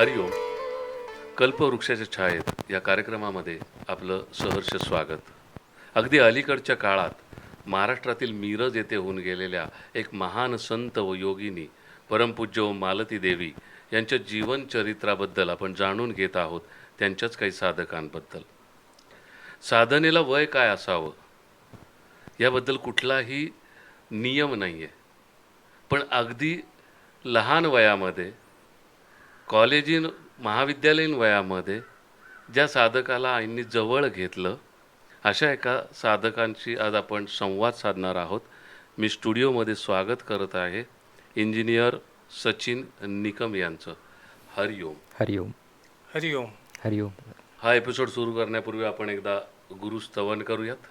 हरिओम. कल्पवृक्षाच्या छायेत या कार्यक्रमामध्ये आपलं सहर्ष स्वागत. अगदी अलीकडच्या काळात महाराष्ट्रातील मिरज येथे होऊन गेलेल्या एक महान संत व योगिनी परमपूज्य व मालती देवी यांच्या जीवनचरित्राबद्दल आपण जाणून घेत आहोत. त्यांच्याच काही साधकांबद्दल. साधनेला वय काय असावं याबद्दल कुठलाही नियम नाही आहे, पण अगदी लहान वयामध्ये कॉलेजीन महाविद्यालयीन वयामध्ये ज्या साधकाला आईंनी जवळ घेतलं, अशा एका साधकांशी आज आपण संवाद साधणार आहोत. मी स्टुडिओमध्ये स्वागत करत आहे इंजिनियर सचिन निकम यांचं. हरिओम. हरिओम. हरिओम. हरिओम. हा एपिसोड सुरू करण्यापूर्वी आपण एकदा गुरुस्तवन करूयात.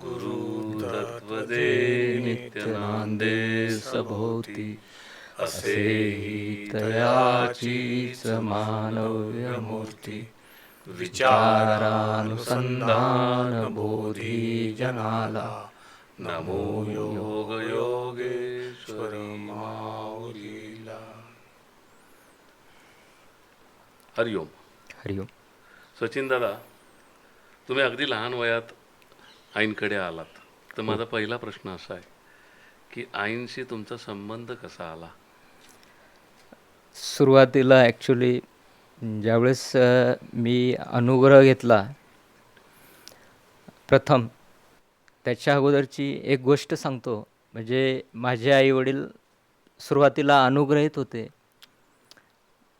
गुरु तत्वदे नित्य सभोवती असेही तयाचीच मानव्य मूर्ती विचारानुसंधान बोधी जनाला नमो योग योगेश्वर माऊलीला. हरिओम. हरिओम. सचिन दादा, तुम्ही अगदी लहान वयात आईंकडे आलात, तर माझा पहिला प्रश्न असा आहे की आईंशी तुमचा संबंध कसा आला? सुरुवातीला ॲक्च्युली ज्यावेळेस मी अनुग्रह घेतला प्रथम, त्याच्या अगोदरची एक गोष्ट सांगतो. म्हणजे माझे आईवडील सुरुवातीला अनुग्रहित होते.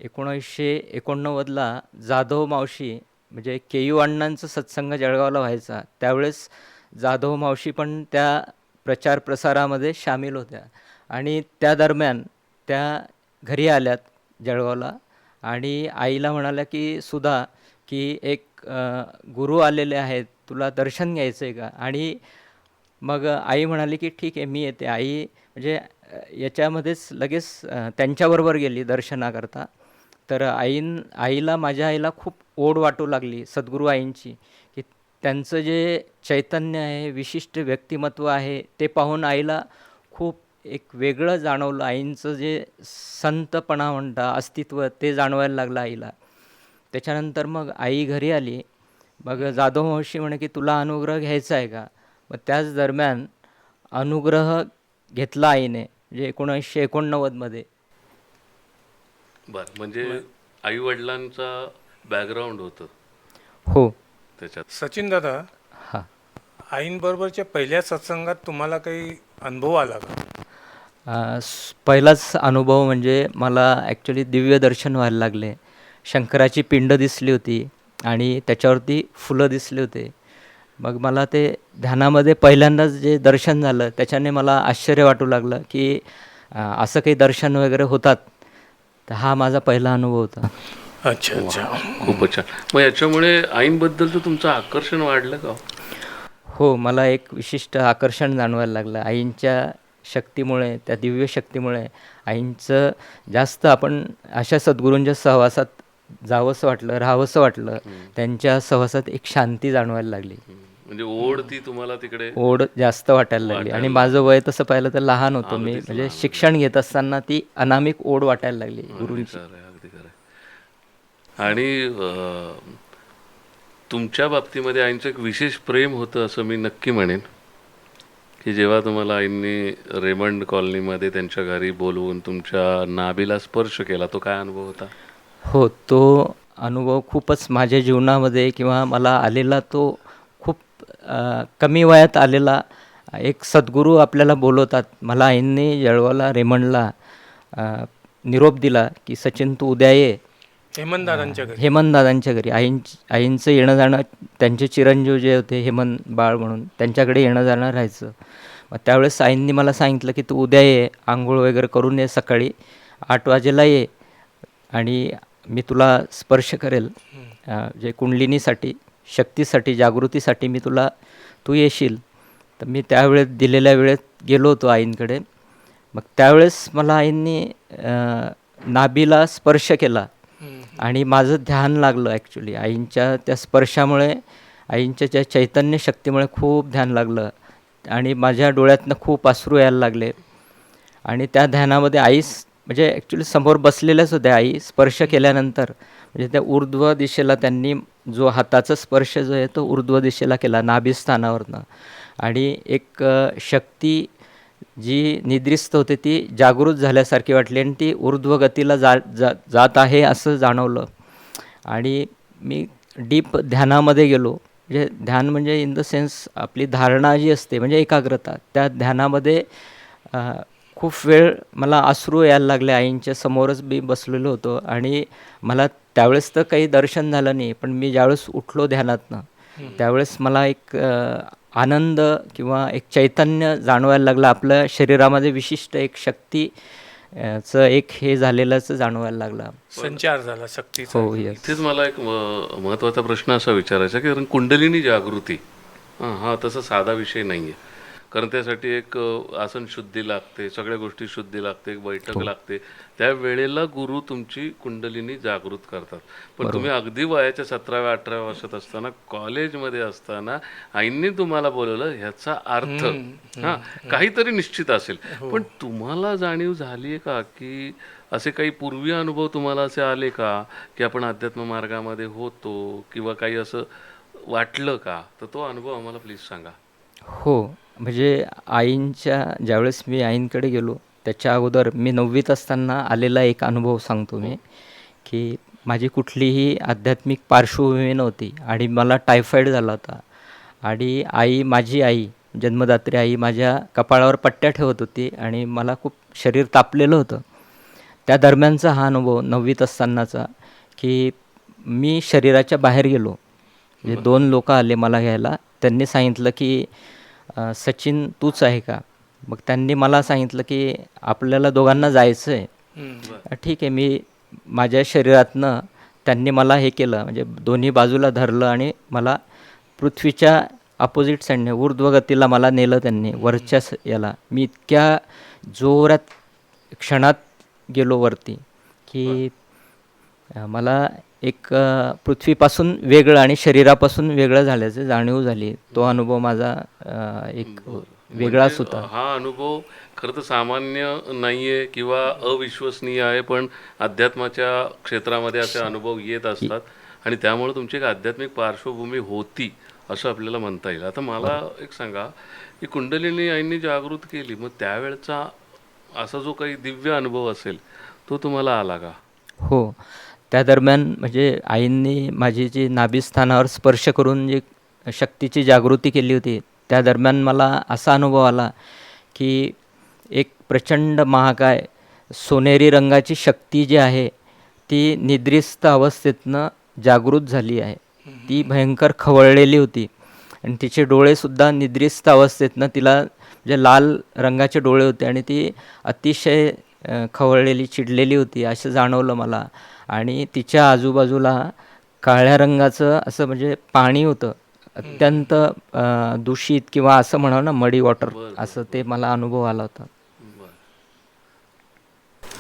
1989ला जाधव मावशी म्हणजे के.यू. अण्णांचं सत्संग जळगावला व्हायचा, त्यावेळेस जाधव मावशी पण त्या प्रचार प्रसारामध्ये सामील होत्या आणि त्या दरम्यान त्या घरी आल्यात जळगावला आणि आईला म्हणाल्या की सुधा की एक गुरु आलेले आहेत, तुला दर्शन घ्यायचं आहे का? आणि मग आई म्हणाली की ठीक आहे, मी येते. आई म्हणजे याच्यामध्येच लगेच त्यांच्याबरोबर गेली दर्शनाकरता. तर आईला माझ्या आईला खूप ओढ वाटू लागली सद्गुरू आईंची, की त्यांचं जे चैतन्य आहे, विशिष्ट व्यक्तिमत्व आहे, ते पाहून आईला खूप एक वेगळं जाणवलं. आईंचं जे संतपणा म्हणता अस्तित्व ते जाणवायला लागलं आईला. त्याच्यानंतर मग आई घरी आली. मग जाधव मावशी म्हणे की तुला अनुग्रह घ्यायचा आहे का? मग त्याच दरम्यान अनुग्रह घेतला आईने, म्हणजे 1989मध्ये. बरं, म्हणजे आई वडिलांचा बॅकग्राऊंड होतं हो त्याच्यात. सचिन दादा, हां. आईंबरोबरच्या पहिल्या सत्संगात तुम्हाला काही अनुभव आला का? पहिलाच अनुभव म्हणजे मला ॲक्च्युली दिव्य दर्शन व्हायला लागले. शंकराची पिंड दिसली होती आणि त्याच्यावरती फुलं दिसले होते. मग मला ते ध्यानामध्ये पहिल्यांदाच जे दर्शन झालं त्याच्याने मला आश्चर्य वाटू लागलं की असं काही दर्शन वगैरे होतात. तर हा माझा पहिला अनुभव होता. अच्छा अच्छा, खूपच छान. मग याच्यामुळे आईंबद्दलचं तुमचं आकर्षण वाढलं का? हो, मला एक विशिष्ट आकर्षण जाणवायला लागलं आईंच्या शक्तीमुळे, त्या दिव्य शक्तीमुळे. आईंचं जास्त आपण अशा सद्गुरूंच्या सहवासात जावंसं वाटलं, राहावंसं वाटलं. त्यांच्या सहवासात एक शांती जाणवायला लागली. म्हणजे ओढ ती तुम्हाला तिकडे ओढ जास्त वाटायला लागली. आणि माझं वय तसं पाहिलं तर लहान होतो मी, अगदीच म्हणजे लहान शिक्षण घेत असताना ती अनामिक ओढ वाटायला लागली गुरूंची. अगदी खरं. आणि तुमच्या बाबतीमध्ये आईंचं एक विशेष प्रेम होतं असं मी नक्की म्हणेन, की जेव्हा तुम्हाला आईंनी रेमंड कॉलनीमध्ये त्यांच्या घरी बोलवून तुमच्या नाभीला स्पर्श केला, तो काय अनुभव होता? हो, तो अनुभव खूपच माझ्या जीवनामध्ये किंवा मला आलेला तो खूप कमी वयात आलेला. एक सद्गुरू आपल्याला बोलवतात. मला आईंनी जळगावला रेमंडला निरोप दिला की सचिन तू उद्या ये हेमंतदादांच्या घरी. आईंचं येणं जाणं, त्यांचे चिरंजीव जे होते हेमंत बाळ म्हणून, त्यांच्याकडे येणं जाणं राहायचं. मग त्यावेळेस आईंनी मला सांगितलं की तू उद्या ये, आंघोळ वगैरे करून ये, सकाळी 8 वाजेला ये आणि मी तुला स्पर्श करेल. जे कुंडलिनीसाठी, शक्तीसाठी, जागृतीसाठी तू येशील. तर मी त्यावेळेस दिलेल्या वेळेत गेलो होतो आईंकडे. मग त्यावेळेस मला आईंनी नाभीला स्पर्श केला आणि माझं ध्यान लागलं. ॲक्च्युली आईंच्या त्या स्पर्शामुळे, आईंच्या त्या चैतन्य शक्तीमुळे खूप ध्यान लागलं आणि माझ्या डोळ्यातनं खूप अश्रू यायला लागले. आणि त्या ध्यानामध्ये आई म्हणजे ॲक्च्युली समोर बसलेल्याच होत्या आई. स्पर्श केल्यानंतर म्हणजे त्या ऊर्ध्व दिशेला त्यांनी जो हाताचा स्पर्श जो आहे तो ऊर्ध्व दिशेला केला नाभिस्थानावरनं. आणि एक शक्ती जी निद्रिस्त होते ती जागृत झाल्यासारखी वाटली आणि ती ऊर्ध्व गतीला जात आहे असं जाणवलं. आणि मी डीप ध्यानामध्ये गेलो. म्हणजे ध्यान म्हणजे इन द सेन्स आपली धारणा जी असते म्हणजे एकाग्रता. त्या ध्यानामध्ये अ, खूप वेळ मला अश्रू यायला लागले. आईंच्या समोरच मी बसलेलो होतो आणि मला त्यावेळेस तर काही दर्शन झालं नाही. पण मी ज्यावेळेस उठलो ध्यानातनं त्यावेळेस मला एक आनंद किंवा एक चैतन्य जाणवायला लागलं. आपल्या शरीरामध्ये विशिष्ट एक शक्ती चं एक हे झालेलंच जाणवायला लागलं. संचार झाला शक्तीचा. हो, येस. इथेच मला एक महत्त्वाचा प्रश्न असा विचारायचा की कारण कुंडलिनी जागृती हा तसा साधा विषय नाही आहे. कारण त्यासाठी एक आसन शुद्धी लागते, सगळ्या गोष्टी शुद्धी लागते, एक बैठक लागते. त्या वेळेला गुरु तुमची कुंडलिनी जागृत करतात. पण तुम्ही अगदी वयाच्या 17व्या-18व्या वर्षात असताना कॉलेजमध्ये असताना आईंनी तुम्हाला बोलवलं ह्याचा अर्थ हां काहीतरी निश्चित असेल. पण तुम्हाला जाणीव झाली आहे का की असे काही पूर्वी अनुभव तुम्हाला असे आले का की आपण अध्यात्म मार्गामध्ये होतो किंवा काही असं वाटलं का? तर तो अनुभव आम्हाला प्लीज सांगा. हो, म्हणजे आईंच्या ज्यावेळेस मी आईंकडे गेलो त्याच्या अगोदर मी 9वीत असताना आलेला एक अनुभव सांगतो मी, की माझी कुठलीही आध्यात्मिक पार्श्वभूमी नव्हती आणि मला टायफॉईड झाला होता. आणि माझी आई, जन्मदात्री आई माझ्या कपाळावर पट्ट्या ठेवत होती आणि मला खूप शरीर तापलेलं होतं. त्या दरम्यानचा हा अनुभव 9वीत असतानाचा, की मी शरीराच्या बाहेर गेलो. म्हणजे 2 लोकं आले मला घ्यायला. त्यांनी सांगितलं की सचिन तूच आहे का? मग त्यांनी मला सांगितलं की आपल्याला दोघांना जायचं आहे. ठीक आहे. मी माझ्या शरीरातनं त्यांनी मला हे केलं म्हणजे दोन्ही बाजूला धरलं आणि मला पृथ्वीच्या अपोजिट साईडने ऊर्ध्वगतीला मला नेलं त्यांनी वरच्या याला. मी इतक्या जोरात क्षणात गेलो वरती की मला एक पृथ्वीपासून वेगळं आणि शरीरापासून वेगळं झाल्याची जाणीव झाली. तो अनुभव माझा एक वेगळाच होता. हा अनुभव खरं तर सामान्य नाहीये किंवा अविश्वसनीय आहे, पण अध्यात्माच्या क्षेत्रामध्ये असे अनुभव येत असतात आणि त्यामुळे तुमची एक आध्यात्मिक पार्श्वभूमी होती असं आपल्याला म्हणता येईल. आता मला एक सांगा की कुंडलिनी आईंनी जागृत केली, मग त्यावेळचा असा जो काही दिव्य अनुभव असेल तो तुम्हाला आला का? हो. त्या दरम्यान म्हणजे आईंनी माझी जी नाभिस्थानावर स्पर्श करून जी शक्तीची जागृती केली होती, त्या दरम्यान मला असा अनुभव आला की एक प्रचंड महाकाय सोनेरी रंगाची शक्ती जी आहे ती निद्रिस्त अवस्थेतनं जागृत झाली आहे. ती भयंकर खवळलेली होती आणि तिचे डोळेसुद्धा निद्रिस्त अवस्थेतनं तिला म्हणजे लाल रंगाचे डोळे होते आणि ती अतिशय खवळलेली, चिडलेली होती असं जाणवलं मला. आणि तिच्या आजूबाजूला काळ्या रंगाचं असं म्हणजे पाणी होतं. अत्यंत दूषित किंवा असं म्हणावं ना मडी वॉटर असं ते मला अनुभव आला होता.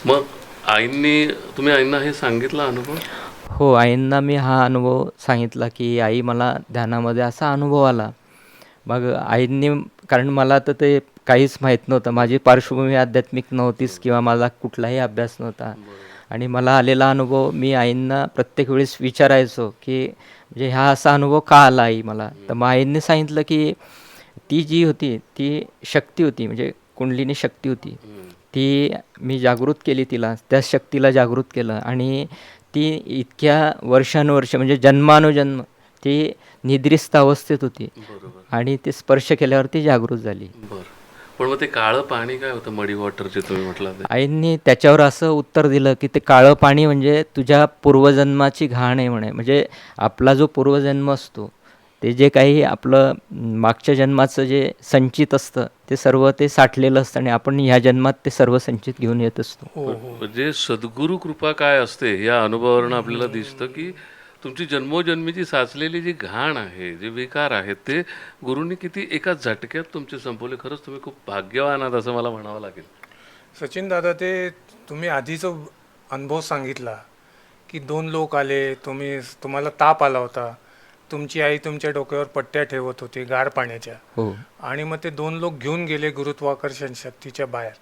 मग तुम्ही आईंना हे सांगितलं अनुभव? हो, आईंना मी हा अनुभव सांगितला की आई मला ध्यानामध्ये असा अनुभव आला. मग आईंनी कारण मला तर ते काहीच माहीत नव्हतं. माझी पार्श्वभूमी आध्यात्मिक नव्हतीच किंवा माझा कुठलाही अभ्यास नव्हता. आणि मला आलेला अनुभव मी आईंना प्रत्येक वेळेस विचारायचो की म्हणजे हा असा अनुभव का आला आई मला? तर मग आईंनी सांगितलं की ती जी होती ती शक्ती होती म्हणजे कुंडलिनी शक्ती होती. ती मी जागृत केली तिला, त्या शक्तीला जागृत केलं आणि ती इतक्या वर्षानुवर्ष म्हणजे जन्मानुजन्म ती निद्रिस्त अवस्थेत होती आणि ते स्पर्श केल्यावर ती जागृत झाली. बरं. पण मग ते काळं पाणी काय होतं मडी वॉटरचे तुम्ही म्हटलं ते? आईंनी त्याच्यावर असं उत्तर दिलं की ते काळं पाणी म्हणजे तुझ्या पूर्वजन्माची घाण आहे म्हणे. म्हणजे आपला जो पूर्वजन्म असतो ते जे काही आपलं मागच्या जन्माचं जे संचित असतं ते सर्व ते साठलेलं असतं आणि आपण ह्या जन्मात ते सर्व संचित घेऊन येत असतो. म्हणजे सद्गुरु कृपा काय असते या अनुभवावरून आपल्याला दिसतं की तुमची जन्मोजन्मीची साचलेली जी घाण आहे, जे विकार आहेत ते गुरुंनी किती एका झटक्यात तुमचे संपवले. खरंच तुम्ही खूप भाग्यवान आहात असं मला म्हणावं लागेल. सचिन दादा, ते तुम्ही आधीचा अनुभव सांगितला की 2 लोक आले, तुम्हाला ताप आला होता, तुमची आई तुमच्या डोक्यावर पट्ट्या ठेवत होती गार पाण्याच्या हो. आणि मग ते 2 लोक घेऊन गेले गुरुत्वाकर्षण शक्तीच्या बाहेर.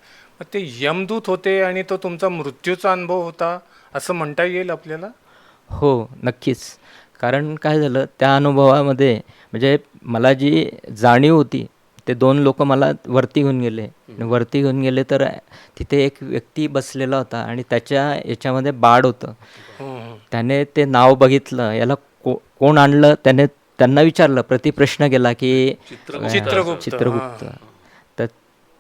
मग ते यमदूत होते आणि तो तुमचा मृत्यूचा अनुभव होता असं म्हणता येईल आपल्याला? हो, नक्कीच. कारण काय झालं त्या अनुभवामध्ये म्हणजे मला जी जाणीव होती, ते 2 लोकं मला वरती घेऊन गेले आणि वरती घेऊन गेले तर तिथे एक व्यक्ती बसलेला होता आणि त्याच्या याच्यामध्ये बाळ होतं. हं. त्याने ते नाव बघितलं, याला कोण आणलं? त्यांना विचारलं, प्रतिप्रश्न केला, की चित्रगुप्त. चित्रगुप्त. हां. तर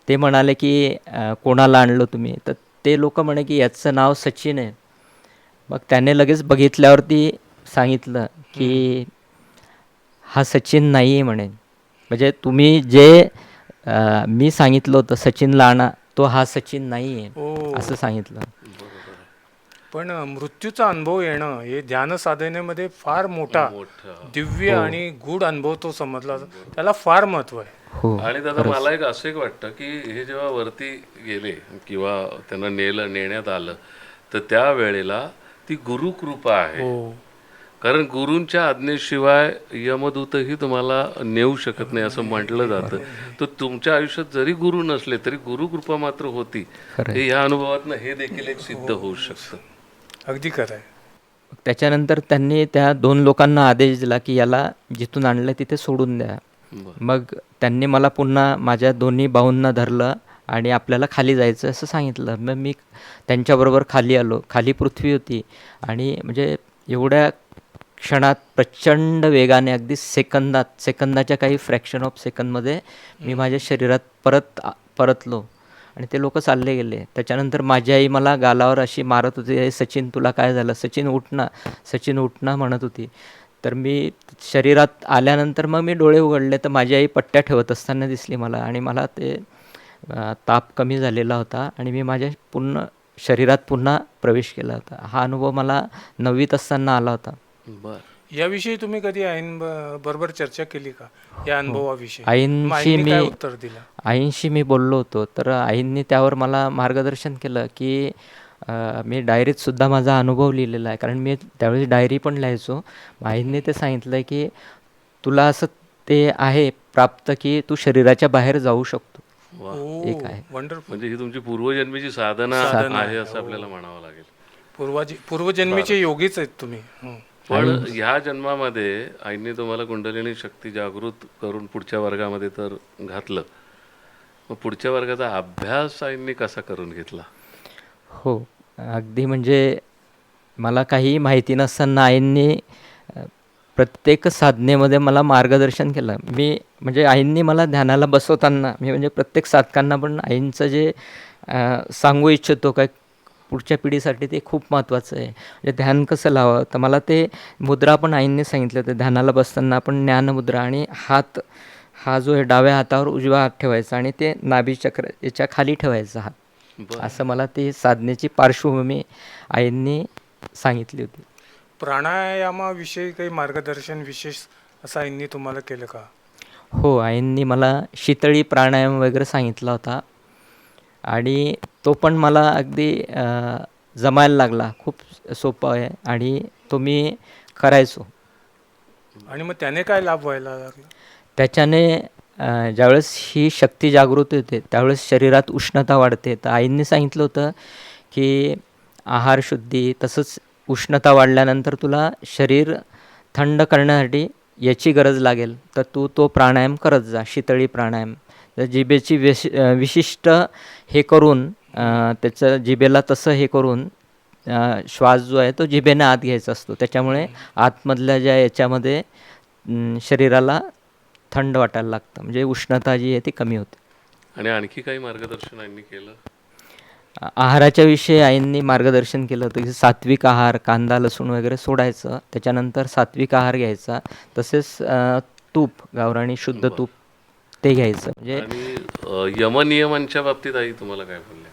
ते म्हणाले, की कोणाला आणलं तुम्ही? तर ते लोकं म्हणे, की याचं नाव सचिन आहे. मग त्याने लगेच बघितल्यावरती सांगितलं, की हा सचिन नाही आहे म्हणे. म्हणजे तुम्ही जे मी सांगितलं होतं सचिनला आणा, तो हा सचिन नाही आहे, ओ. असं सांगितलं. बरोबर आहे. पण मृत्यूचा अनुभव येणं हे ध्यान साधनेमध्ये फार मोठा मोठं. दिव्य हो. आणि गूढ अनुभव तो समजला त्याला फार महत्व आहे. हो, आणि दादा खरंच. मला असं एक वाटतं की हे जेव्हा वरती गेले किंवा त्यांना नेण्यात आलं, तर त्या वेळेला ती गुरुकृपा आहे. हो. कारण गुरूंच्या आज्ञेशिवाय यमदूतही तुम्हाला नेऊ शकत नाही असं म्हटलं जातं. तर तुमच्या आयुष्यात जरी गुरु नसले तरी गुरुकृपा मात्र होती. खरं आहे. हे या अनुभवातनं हे देखील एक सिद्ध होऊ शकतं. अगदी खरं आहे. त्याच्यानंतर त्यांनी त्या 2 लोकांना आदेश दिला, की याला जिथून आणलं तिथे सोडून द्या. बरं. मग त्यांनी मला पुन्हा माझ्या दोन्ही बाहूंना धरलं आणि आपल्याला खाली जायचं असं सांगितलं. मग मी त्यांच्याबरोबर खाली आलो. खाली पृथ्वी होती आणि म्हणजे एवढ्या क्षणात प्रचंड वेगाने अगदी सेकंदाच्या काही फ्रॅक्शन ऑफ सेकंदमध्ये मी माझ्या शरीरात परतलो आणि ते लोक चालले गेले. त्याच्यानंतर माझी आई मला गालावर अशी मारत होती, "ए सचिन, तुला काय झालं? सचिन उठ ना, सचिन उठ ना" म्हणत होती. तर मी शरीरात आल्यानंतर मग मी डोळे उघडले तर माझी आई पट्ट्या ठेवत असताना दिसली मला आणि मला ते ताप कमी झालेला होता आणि मी माझ्या पूर्ण शरीरात पुन्हा प्रवेश केला होता. हा अनुभव मला 9वीत असताना आला होता. बरं. याविषयी तुम्ही कधी बरोबर चर्चा केली का या अनुभवाविषयी? मग आईंशी आईंनी काय मी उत्तर दिलं? आईंशी मी बोललो होतो, तर आईंनी त्यावर मला मार्गदर्शन केलं, की मी डायरीत सुद्धा माझा अनुभव लिहिलेला आहे. कारण मी त्यावेळेस डायरी पण लिहायचो. आईंनी ते सांगितलं, की तुला असं ते आहे प्राप्त, की तू शरीराच्या बाहेर जाऊ शकतो. वा. एक आहे. वंडरफुल. म्हणजे ही तुमची पूर्वजन्मीची साधना साधना आहे आहे. असं हो. आपल्याला म्हणावं लागेल. पूर्वजन्मीचे योगीच आहेत तुम्ही. हं. पण ह्या जन्मामध्ये आईने तुम्हाला कुंडलिनी शक्ती जागृत करून पुढच्या वर्गामध्ये तर घातलं. मग पुढच्या वर्गाचा अभ्यास आईंनी कसा करून घेतला? हो, अगदी म्हणजे मला काहीही माहिती नसताना आईंनी प्रत्येक साधनेमध्ये मला मार्गदर्शन केलं. मी म्हणजे आईंनी मला ध्यानाला बसवताना मी म्हणजे प्रत्येक साधकांना पण आईंचं जे सांगू इच्छितो काय पुढच्या पिढीसाठी ते खूप महत्त्वाचं आहे. म्हणजे ध्यान कसं लावावं, तर मला ते मुद्रा पण आईंनी सांगितलं होतं. ध्यानाला बसताना आपण ज्ञानमुद्रा आणि हा जो आहे डाव्या हातावर उजवा हात ठेवायचा आणि ते नाभीचक्र याच्या खाली ठेवायचा हात. बरं. असं मला ती साधनेची पार्श्वभूमी आईंनी सांगितली होती. प्राणायामाविषयी काही मार्गदर्शन विशेष असं आईंनी तुम्हाला केलं का? हो, आईंनी मला शीतळी प्राणायाम वगैरे सांगितला होता आणि तो पण मला अगदी जमायला लागला. खूप सोपा आहे आणि तो मी करायचो. आणि मग त्याने काय लाभ व्हायला लागला? त्याच्याने ज्यावेळेस ही शक्ती जागृत होते त्यावेळेस शरीरात उष्णता वाढते. तर आईंनी सांगितलं होतं, की आहारशुद्धी तसंच उष्णता वाढल्यानंतर तुला शरीर थंड करण्यासाठी याची गरज लागेल. तर तू तो प्राणायाम करत जा, शीतळी प्राणायाम. तर जिभेची विशिष्ट हे करून त्याचं जिभेला तसं हे करून श्वास जो आहे तो जिभेने आत घ्यायचा असतो. त्याच्यामुळे आतमधल्या ज्या याच्यामध्ये शरीराला थंड वाटायला लागतं. म्हणजे उष्णता जी आहे ती कमी होते. आणि आणखी काही मार्गदर्शन आईंनी केलं? आहाराच्या विषयी आईंनी मार्गदर्शन केलं होतं, की सात्विक आहार, कांदा लसूण वगैरे सोडायचं. त्याच्यानंतर सात्विक आहार घ्यायचा. तसेच तूप, गावरानी शुद्ध तूप ते घ्यायचं. म्हणजे आणि यमनियमांच्या बाबतीत आई तुम्हाला काय बोलल्या?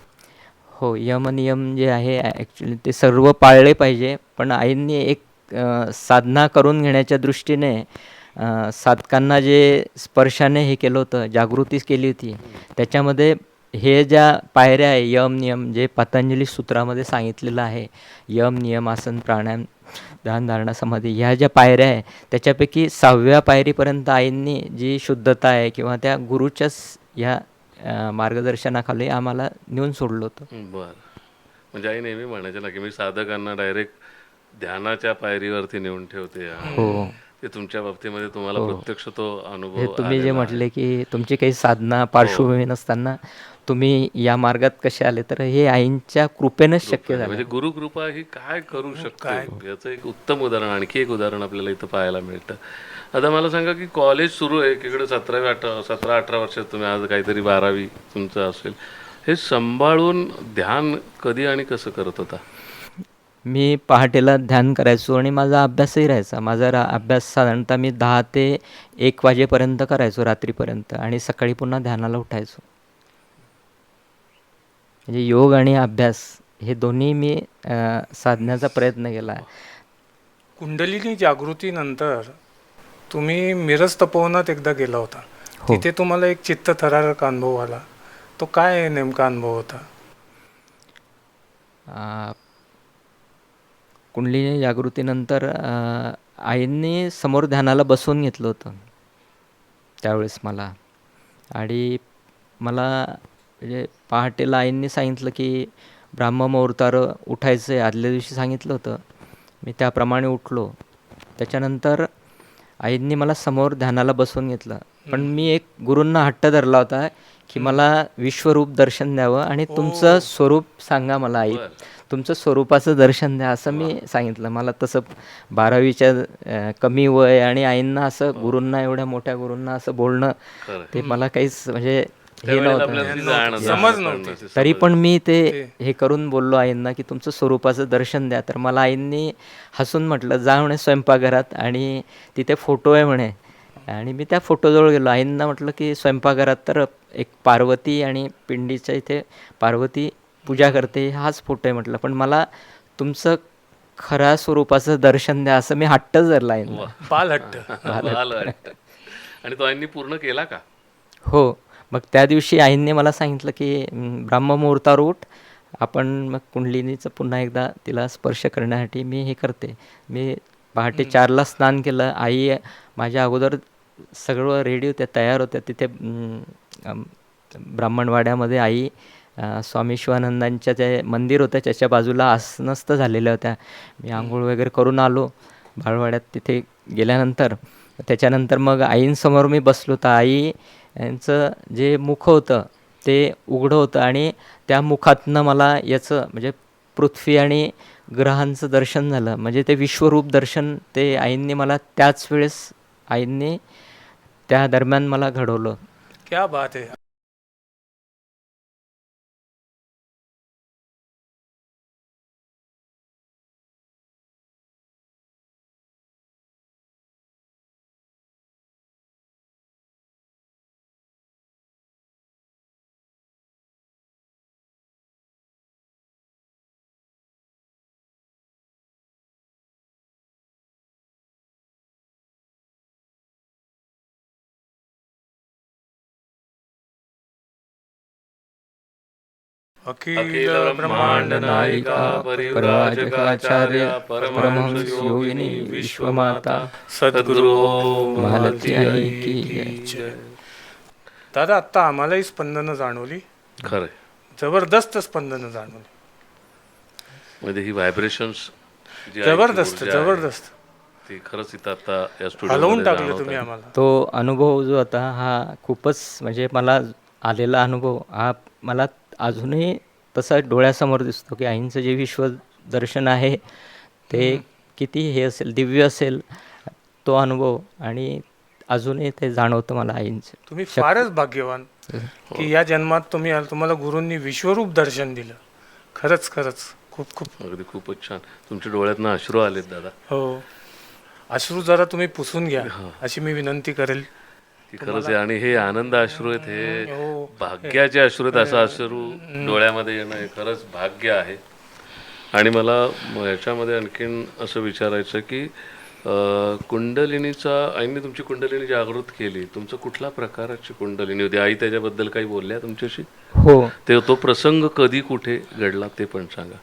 हो, यमनियम जे आहे ॲक्च्युली ते सर्व पाळले पाहिजे. पण आईंनी एक साधना करून घेण्याच्या दृष्टीने साधकांना जे स्पर्शाने हे केलं होतं, जागृती केली होती. त्याच्यामध्ये हे ज्या पायऱ्या आहे यम नियम जे पतंजली सूत्रामध्ये सांगितलेलं आहे, यम नियम आसन प्राणायाम ध्यान धारणा समाधी ह्या ज्या पायऱ्या आहे त्याच्यापैकी 6व्या पायरीपर्यंत आईंनी जी शुद्धता आहे किंवा त्या गुरुच्याच ह्या मार्गदर्शनाखाली आम्हाला नेऊन सोडलं होतं. बरं. म्हणजे आई नेहमी म्हणायचे ना की मी साधकांना डायरेक्ट ध्यानाच्या पायरीवरती नेऊन ठेवते आणि हो. ते तुमच्या बाबतीमध्ये तुम्हाला हो. प्रत्यक्ष तो हे अनुभव तुम्ही जे आलेला आहे. म्हटले की तुमची काही साधना हो. पार्श्वभूमी नसताना तुम्ही या मार्गात कसे आले, तर हे आईंच्या कृपेनंच शक्य कृपेने. झालं. म्हणजे गुरुकृपा ही काय करू काय? शकते याचं एक उत्तम उदाहरण, आणखी एक उदाहरण आपल्याला इथं पाहायला मिळतं. आता मला सांगा की कॉलेज सुरू आहे, एकीकडे 17-18 वर्षात तुम्ही, आज काहीतरी 12वी तुमचं असेल, हे सांभाळून ध्यान कधी आणि कसं करत होता? मी पहाटेला ध्यान करायचो आणि माझा अभ्यासही राहायचा. माझा अभ्यास साधारणतः मी 10 ते 1 वाजेपर्यंत करायचो, रात्रीपर्यंत, आणि सकाळी पुन्हा ध्यानाला उठायचो. म्हणजे योग आणि अभ्यास हे दोन्ही मी साधण्याचा प्रयत्न केला. कुंडलिनी जागृतीनंतर तुम्ही मिरज तपोवनात एकदा गेला होता. हो. तिथे तुम्हाला एक चित्तथरारक अनुभव आला. तो काय नेमका अनुभव होता? अ, कुंडलिनी जागृतीनंतर आईंनी समोर ध्यानाला बसवून घेतलं होतं त्यावेळेस मला. आणि मला म्हणजे पहाटेला आईंनी सांगितलं की ब्राह्ममुहूर्तावर उठायचं आहे, आदल्या दिवशी सांगितलं होतं. मी त्याप्रमाणे उठलो. त्याच्यानंतर आईंनी मला समोर ध्यानाला बसवून घेतलं. पण मी एक गुरूंना हट्ट धरला होता की मला विश्वरूप दर्शन द्यावं आणि तुमचं स्वरूप सांगा मला आई, बरं. तुमचं स्वरूपाचं दर्शन द्या, असं मी सांगितलं. मला तसं 12वीच्या कमी वय आणि आईंना असं गुरूंना, एवढ्या मोठ्या गुरूंना असं बोलणं, खरं. ते मला काहीच म्हणजे हे त्यावेळेला नव्हतं. आपल्याला ती जाण समज नव्हती. तरी पण मी ते हे करून बोललो आईंना की तुमचं स्वरूपाचं दर्शन द्या. तर मला आईंनी हसून म्हटलं, जा म्हणे स्वयंपाकघरात आणि तिथे फोटो आहे म्हणे. आणि मी त्या फोटोजवळ गेलो. आईंना म्हटलं की स्वयंपाकघरात तर एक पार्वती आणि पिंडीच्या इथे पार्वती पूजा करते, हाच फोटो आहे म्हटलं. पण मला तुमचं खऱ्या स्वरूपाचं दर्शन द्या, असं मी हट्टच धरला आईंना. बालहट्ट. वाटतं. आणि तो आईंनी पूर्ण केला का? हो. मग त्या दिवशी आईंनी मला सांगितलं की ब्राह्ममुहूर्तावर उठ, आपण मग कुंडलिनीचं पुन्हा एकदा तिला स्पर्श करण्यासाठी मी हे करते. मी पहाटे 4ला स्नान केलं. आई माझ्या अगोदर सगळं रेडी होत्या, तयार होत्या. तिथे ब्राह्मणवाड्यामध्ये आई स्वामी शिवानंदांच्या जे मंदिर होतं त्याच्या बाजूला आसनस्थ झालेल्या होत्या. मी आंघोळ वगैरे करून आलो बाळवाड्यात. तिथे गेल्यानंतर त्याच्यानंतर मग आईंसमोर मी बसलो. तर आई यांचं जे मुख होतं ते उघडं होतं आणि त्या मुखातनं मला याचं म्हणजे पृथ्वी आणि ग्रहांचं दर्शन झालं. म्हणजे ते विश्वरूप दर्शन ते आईंनी मला त्याच वेळेस, आईंनी त्या दरम्यान मला घडवलं. क्या बात आहे. अखिल ब्रह्मांड नायिका परिव्राजकाचार्य परमहंस योगिनी विश्वमाता सद्गुरु महालक्ष्मी आई की जय. दादा, आत्ता आम्हालाही स्पंदनं जाणवली, खरंय. जबरदस्त स्पंदनं जाणवली. म्हणजे ही व्हायब्रेशन्स जबरदस्त जबरदस्त ती खरंच इथं आता या हलवून टाकलं स्टुडिओ तुम्ही आम्हाला. तो अनुभव जो होता हा खूपच म्हणजे मला आलेला अनुभव हा मला अजूनही तसा डोळ्यासमोर दिसतो की आईंचं जे विश्व दर्शन आहे ते किती हे असेल, दिव्य असेल तो अनुभव. आणि अजूनही ते जाणवतं मला आईंचं. तुम्ही फारच भाग्यवान की या जन्मात तुम्हाला गुरूंनी विश्वरूप दर्शन दिलं. खरंच खरंच खूप खूप. अगदी खूपच छान. तुमच्या डोळ्यातनं अश्रू आलेत दादा. हो, अश्रू जरा तुम्ही पुसून घ्या अशी मी विनंती करेल. की खरंच आहे. आणि हे आनंद अश्रू आहेत, हे हो. भाग्याचे अश्रू आहेत. असं अश्रू डोळ्यामध्ये येणं हे खरंच भाग्य आहे. आणि मला याच्यामध्ये आणखीन असं विचारायचं की कुंडलिनीचा, आईने तुमची कुंडलिनी जागृत केली, तुमचं कुठल्या प्रकारची कुंडलिनी होती? आई त्याच्याबद्दल काही बोलल्या तुमच्याशी? हो तो प्रसंग कधी कुठे घडला ते पण सांगा.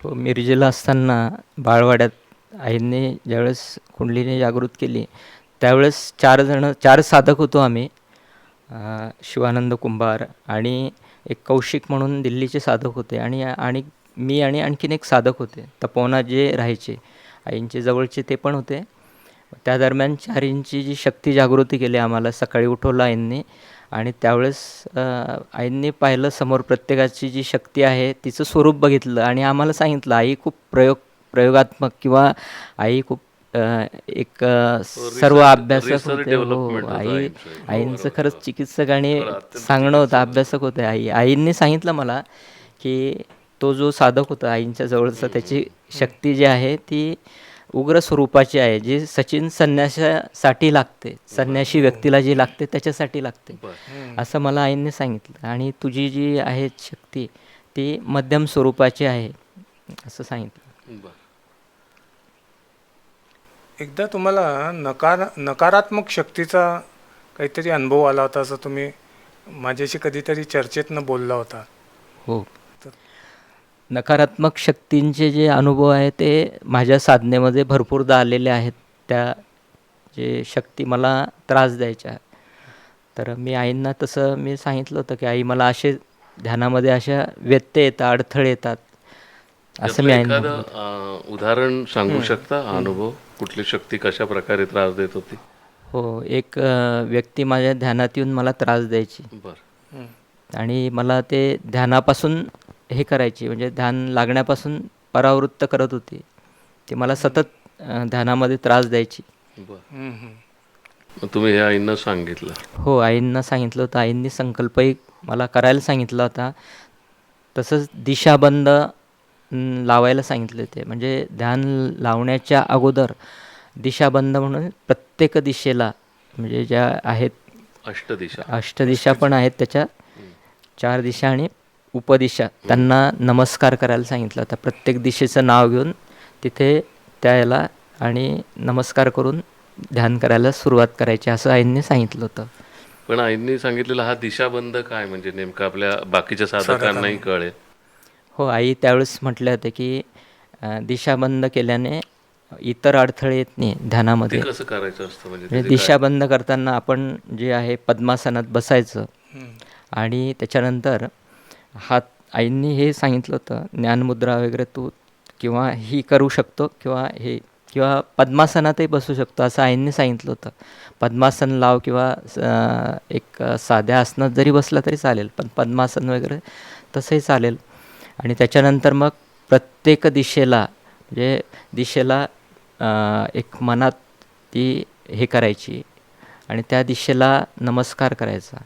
हो, मिरजेला असताना बाळवाड्यात आईंनी ज्यावेळेस कुंडलिनी जागृत केली त्यावेळेस 4 साधक होतो आम्ही. शिवानंद कुंभार आणि एक कौशिक म्हणून दिल्लीचे साधक होते आणि मी आणि आणखीन एक साधक होते तपोवनात जे राहायचे आईंचे जवळचे ते पण होते. त्या दरम्यान चारींची जी शक्ती जागृती केली आम्हाला सकाळी उठवलं आईंनी आणि त्यावेळेस आईंनी पाहिलं समोर प्रत्येकाची जी शक्ती आहे तिचं स्वरूप बघितलं आणि आम्हाला सांगितलं आई खूप प्रयोगात्मक किंवा आई खूप एक सर्व अभ्यासक research होते. development हो होतं आई आईंचं. हो, आईंचं बरोबर. खरंच चिकित्सक आणि खरं, अत्यंत सांगणं होतं अभ्यासक होते. आईंनी सांगितलं मला की तो जो साधक होता आईंच्या जवळचा त्याची शक्ती जी आहे ती उग्र स्वरूपाची आहे जी सचिन संन्यासासाठी लागते, संन्याशी व्यक्तीला जी लागते त्याच्यासाठी लागते बरं. असं मला आईंनी सांगितलं. आणि तुझी जी आहे शक्ती ती मध्यम स्वरूपाची आहे असं सांगितलं. बरं. एकदा तुम्हाला नकारात्मक शक्तीचा काहीतरी अनुभव आला होता असं तुम्ही माझ्याशी कधीतरी चर्चेतनं बोलला होता. हो, नकारात्मक शक्तींचे जे अनुभव आहे ते माझ्या साधनेमध्ये भरपूरदा आलेले आहेत. त्या जे शक्ती मला त्रास द्यायच्या तर मी आईंना तसं मी सांगितलं होतं की आई मला असे ध्यानामध्ये अशा व्यत्यय येतात, अडथळे येतात असं मी त्यातलं आईंना एखादं बोललो. उदाहरण सांगू शकता हा अनुभव कुठली शक्ती कशा प्रकारे त्रास देत होती? हो, एक व्यक्ती माझ्या ध्यानात येऊन मला त्रास द्यायची बरं. आणि मला ते ध्यानापासून हे करायची म्हणजे ध्यान लागण्यापासून परावृत्त करत होती. ती मला सतत ध्यानामध्ये त्रास द्यायची. बरं. मग तुम्ही हे आईंना सांगितलं? हो, आईंना सांगितलं होतं. आईंनी संकल्पही मला करायला सांगितला होता. तसंच दिशाबंध लावायला सांगितले होते. म्हणजे ध्यान लावण्याच्या अगोदर दिशाबंध म्हणून प्रत्येक दिशेला म्हणजे ज्या आहेत अष्टदिशा. अष्टदिशा पण आहेत त्याच्या 4 दिशा आणि उपदिशा त्यांना नमस्कार करायला सांगितलं होतं. प्रत्येक दिशेचं नाव घेऊन तिथे त्याला आणि नमस्कार करून ध्यान करायला सुरुवात करायची असं आईंनी सांगितलं होतं. पण आईंनी सांगितलेला हा दिशाबंध काय म्हणजे नेमकं आपल्या बाकीच्या साधकांनाही कळेल? हो, आई त्यावेळेस म्हटल्या होत्या की दिशाबंद केल्याने इतर अडथळे येत नाही ते ध्यानामध्ये. कसं करायचं असतं म्हणजे म्हणजे त्याचे काय? दिशाबंद करताना आपण जे आहे पद्मासनात बसायचं आणि त्याच्यानंतर हात आईंनी हे सांगितलं होतं ज्ञानमुद्रा वगैरे तू किंवा ही करू शकतो किंवा पद्मासनातही बसू शकतो असं आईंनी सांगितलं होतं. पद्मासन लाव किंवा एक साध्या आसनात जरी बसला तरी चालेल पण पद्मासन वगैरे तसंही चालेल. आणि त्याच्यानंतर मग प्रत्येक दिशेला एक मनात ती हे करायची आणि त्या दिशेला नमस्कार करायचा.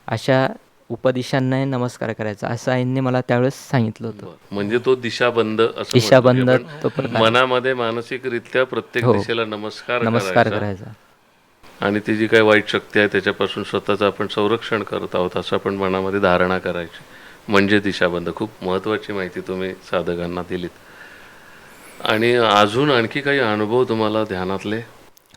अशा उपदिशांनाही नमस्कार करायचा असं आईंनी मला त्यावेळेस सांगितलं होतं. बरं. म्हणजे तो दिशाबंध असं म्हणतो की दिशाबंध आपण तो प्रकार मनामध्ये मानसिकरित्या प्रत्येक हो. दिशेला नमस्कार नमस्कार करायचा करायचा. आणि ती जी काही वाईट शक्ती आहे त्याच्यापासून स्वतःचं आपण संरक्षण करत आहोत असं आपण मनामध्ये धारणा करायची म्हणजे दिशाबंध. खूप महत्त्वाची माहिती तुम्ही साधकांना दिलीत. आणि अजून आणखी काही अनुभव तुम्हाला ध्यानातले?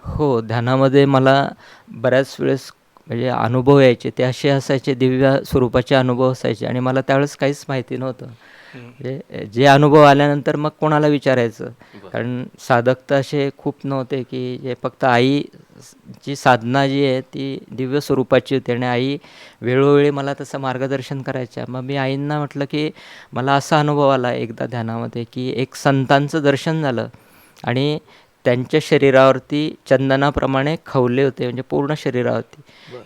हो, ध्यानामध्ये मला बऱ्याच वेळेस म्हणजे अनुभव यायचे ते असे असायचे दिव्य स्वरूपाचे अनुभव असायचे आणि मला त्यावेळेस काहीच माहिती नव्हतं. म्हणजे जे अनुभव आल्यानंतर मग कोणाला विचारायचं कारण साधक तर असे खूप नव्हते की जे फक्त आईची साधना जी आहे ती दिव्य स्वरूपाची होती आणि आई वेळोवेळी मला तसं मार्गदर्शन करायच्या. मग मी आईंना म्हटलं की मला असा अनुभव आला एकदा ध्यानामध्ये की एक संतांचं दर्शन झालं आणि त्यांच्या शरीरावरती चंदनाप्रमाणे खवले होते म्हणजे पूर्ण शरीरावरती.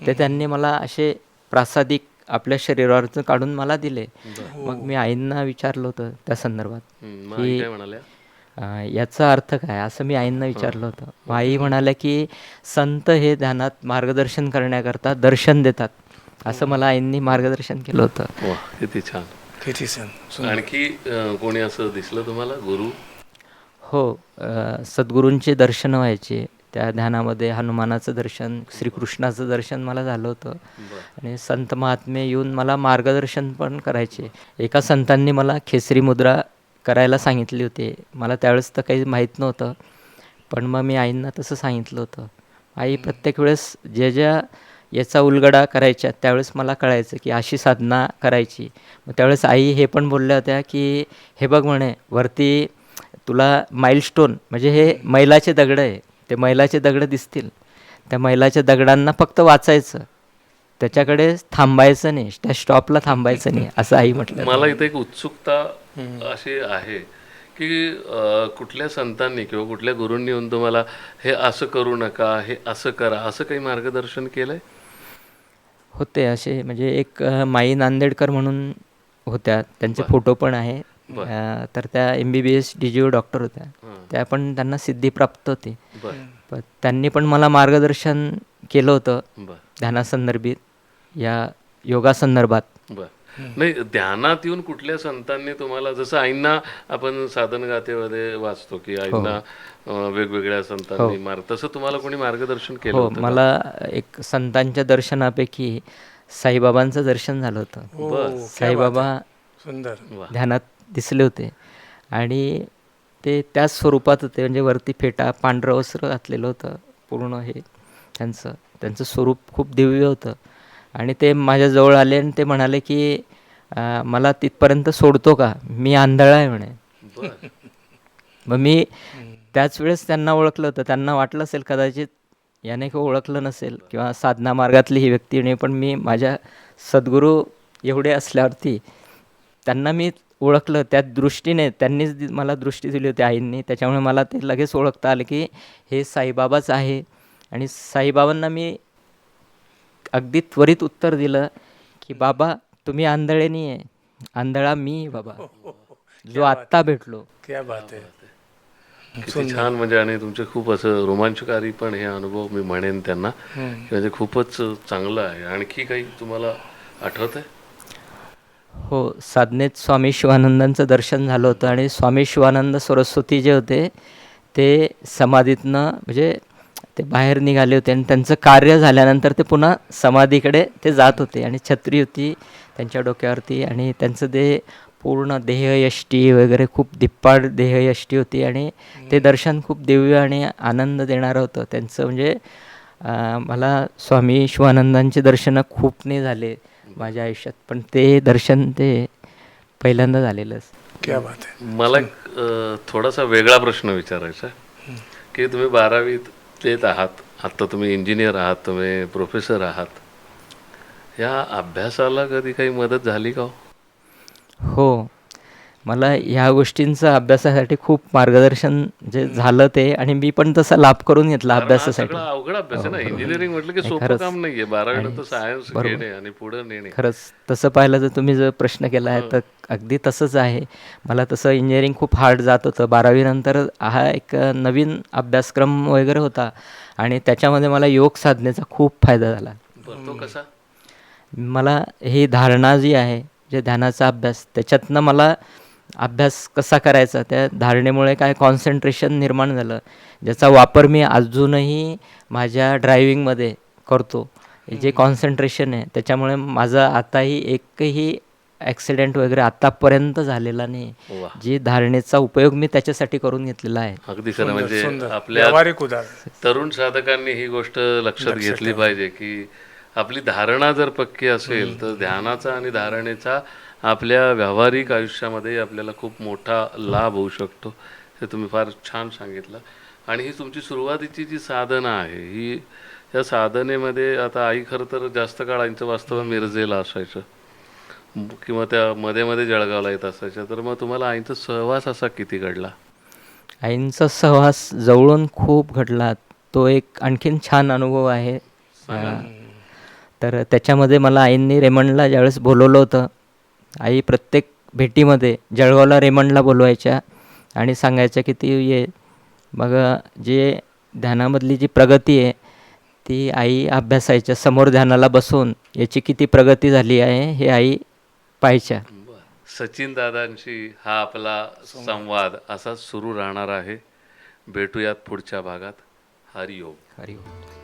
ते त्यांनी मला असे प्रासादिक आपल्या शरीरावरचं काढून मला दिले. मग मी आईंना विचारलं होतं त्या संदर्भात मग आई काय म्हणाल्या? याचा अर्थ काय असं मी आईंना विचारलं होतं. मग आई म्हणाल्या की संत हे ध्यानात मार्गदर्शन करण्याकरता दर्शन देतात असं मला आईंनी मार्गदर्शन केलं होतं. वा, किती छान. किती सण आणखी कोणी असं दिसलं तुम्हाला गुरु? हो, सद्गुरूंचे दर्शन व्हायचे त्या ध्यानामध्ये. हनुमानाचं दर्शन, श्रीकृष्णाचं दर्शन मला झालं होतं आणि संत महात्मे येऊन मला मार्गदर्शन पण करायचे. एका संतांनी मला खेसरी मुद्रा करायला सांगितली होती. मला त्यावेळेस तर काही माहीत नव्हतं पण मग मी आईंना तसं सांगितलं होतं. आई प्रत्येक वेळेस ज्या याचा उलगडा करायच्या त्यावेळेस मला कळायचं की अशी साधना करायची. मग त्यावेळेस आई हे पण बोलल्या होत्या की हे बघ म्हणे वरती तुला माइलस्टोन म्हणजे हे मैलाचे दगड आहे ते मैलाचे दगड दिसतील त्या मैलाच्या दगडांना फक्त वाचायचं त्याच्याकडे थांबायचं नाही, त्या स्टॉपला थांबायचं नाही असं आई म्हटलं. मला इथे एक उत्सुकता अशी आहे की कुठल्या संतांनी किंवा कुठल्या गुरूंनी येऊन तुम्हाला हे असं करू नका, हे असं करा, असं काही मार्गदर्शन केलंय? होते असे, म्हणजे एक माई नांदेडकर म्हणून होत्या, त्यांचे बरं. फोटो पण आहे. बरं. तर त्या MBBS DGO डॉक्टर होत्या. हां. त्या पण, त्यांना सिद्धिप्राप्त होती. बरं. पण त्यांनी पण मला मार्गदर्शन केलं होतं बरं. ध्यानासंदर्भित, या योगासंदर्भात. बरं. नाही, ध्यानात येऊन कुठल्या संतांनी तुम्हाला, जसं आईंना आपण साधनगाथेमध्ये वाचतो की आईंना वेगवेगळ्या संतांनी तसं तुम्हाला कोणी मार्गदर्शन केलं हो, होतं का? मला एक संतांच्या दर्शनापैकी साईबाबांचं दर्शन झालं होतं. हो, बरं. क्या बात साईबाबा आहे. सुंदर. वा. ध्यानात दिसले होते आणि ते त्याच स्वरूपात होते, म्हणजे वरती फेटा, पांढरं वस्त्र घातलेलं होतं पूर्ण. हे त्यांचं स्वरूप खूप दिव्य होतं. आणि ते माझ्याजवळ आले आणि ते म्हणाले की मला तिथपर्यंत सोडतो का, मी आंधळा आहे म्हणे. बरं. मग मी त्याच वेळेस त्यांना ओळखलं होतं. त्यांना वाटलं असेल कदाचित याने काही ओळखलं नसेल किंवा साधना मार्गातली ही व्यक्ती नाही, पण मी माझ्या सद्गुरू एवढे असल्यावरती त्यांना मी ओळखलं. त्या दृष्टीने त्यांनीच मला दृष्टी दिली होती आईंनी, त्याच्यामुळे मला ते लगेच ओळखता आलं की हे साईबाबाच आहे. आणि साईबाबांना मी अगदी त्वरित उत्तर दिलं की बाबा, तुम्ही आंधळे नाही आहे, आंधळा मी आहे बाबा, जो आत्ता भेटलो. क्या बात आहे. किती छान. म्हणजे आणि तुमचे खूप असं रोमांचकारी पण हे अनुभव मी म्हणेन त्यांना, म्हणजे खूपच चांगलं आहे. आणखी काही तुम्हाला आठवत आहे? हो, साधनेत स्वामी शिवानंदांचं दर्शन झालं होतं. आणि स्वामी शिवानंद सरस्वती जे होते ते समाधीतनं, म्हणजे ते बाहेर निघाले होते आणि त्यांचं कार्य झाल्यानंतर ते पुन्हा समाधीकडे ते जात होते. आणि छत्री होती त्यांच्या डोक्यावरती आणि त्यांचं ते पूर्ण देहयष्टी वगैरे खूप धिप्पाड देहयष्टी होती. आणि ते दर्शन खूप दिव्य आणि आनंद देणारं होतं त्यांचं. म्हणजे मला स्वामी शिवानंदांचे दर्शनं खूप नाही झाले माझ्या आयुष्यात, पण ते दर्शन ते पहिल्यांदा झालेलंच. क्या बात आहे. मला एक थोडासा वेगळा प्रश्न विचारायचा आहे की तुम्ही 12वीत देत आहात, आत्ता तुम्ही इंजिनियर आहात, तुम्ही प्रोफेसर आहात, या अभ्यासाला कधी काही मदत झाली का हो? हो, मला ह्या गोष्टींचं अभ्यासासाठी खूप मार्गदर्शन जे झालं ते, आणि मी पण तसा लाभ करून घेतला कारण हा अभ्यासासाठी. सगळा अवघड अभ्यास आहे ना. इंजिनिअरिंग म्हटलं की नाही, सोपं खरंच. काम नाहीये. 12वी नंतर आणि सायन्स बरोबर. घेणे आणि पुढे नेणे. खरंच तसं पाहिलं तर तुम्ही जो प्रश्न केला आहे तर अगदी तसंच आहे. मला तसं इंजिनिअरिंग खूप हार्ड जात होतं. 12वी नंतर हा एक नवीन अभ्यासक्रम वगैरे होता आणि त्याच्यामध्ये मला योग साधनेचा खूप फायदा झाला. बरं, तो कसा? मला ही धारणा जी आहे, जे ध्यानाचा अभ्यास, त्याच्यातनं मला अभ्यास कसा करायचा, त्या धारणेमुळे काय कॉन्सन्ट्रेशन निर्माण झालं, ज्याचा वापर मी अजूनही माझ्या ड्रायव्हिंगमध्ये करतो. जे कॉन्सन्ट्रेशन आहे त्याच्यामुळे माझं आताही एकही ॲक्सिडेंट वगैरे आत्तापर्यंत झालेला नाही. वा, जी धारणेचा उपयोग मी त्याच्यासाठी करून घेतलेला आहे. अगदी खरं. सुंदर, म्हणजे सुंदर. आपल्या व्यावहारिक उदाहरण. तरुण साधकांनी ही गोष्ट लक्षात घेतली पाहिजे की आपली धारणा जर पक्की असेल तर ध्यानाचा आणि धारणेचा आपल्या व्यावहारिक आयुष्यामध्ये आपल्याला खूप मोठा लाभ होऊ शकतो. हे तुम्ही फार छान सांगितलं. आणि ही तुमची सुरुवातीची जी साधना आहे, ही या साधनेमध्ये, आता आई खरं तर जास्त काळ आईचं वास्तव मिरजेला असायचं किंवा त्या मध्ये मध्ये जळगावला येत असायच्या, तर मग तुम्हाला आईचा सहवास असा किती घडला? आईंचा सहवास जवळून खूप घडला. तो एक आणखीन छान अनुभव आहे. तर त्याच्यामध्ये मला आईंनी रेमंडला ज्यावेळेस बोलवलं होतं, आई प्रत्येक भेटीमध्ये जळगावला रेमंडला बोलवायच्या आणि सांगायच्या की ती ये. मग जे ध्यानामधली जी प्रगती आहे ती आई अभ्यासायच्या समोर ध्यानाला बसून याची किती प्रगती झाली आहे हे आई पाहायच्या. सचिन दादांशी हा आपला संवाद असा सुरू राहणार आहे. भेटूयात पुढच्या भागात. हरिओम. हरिओम.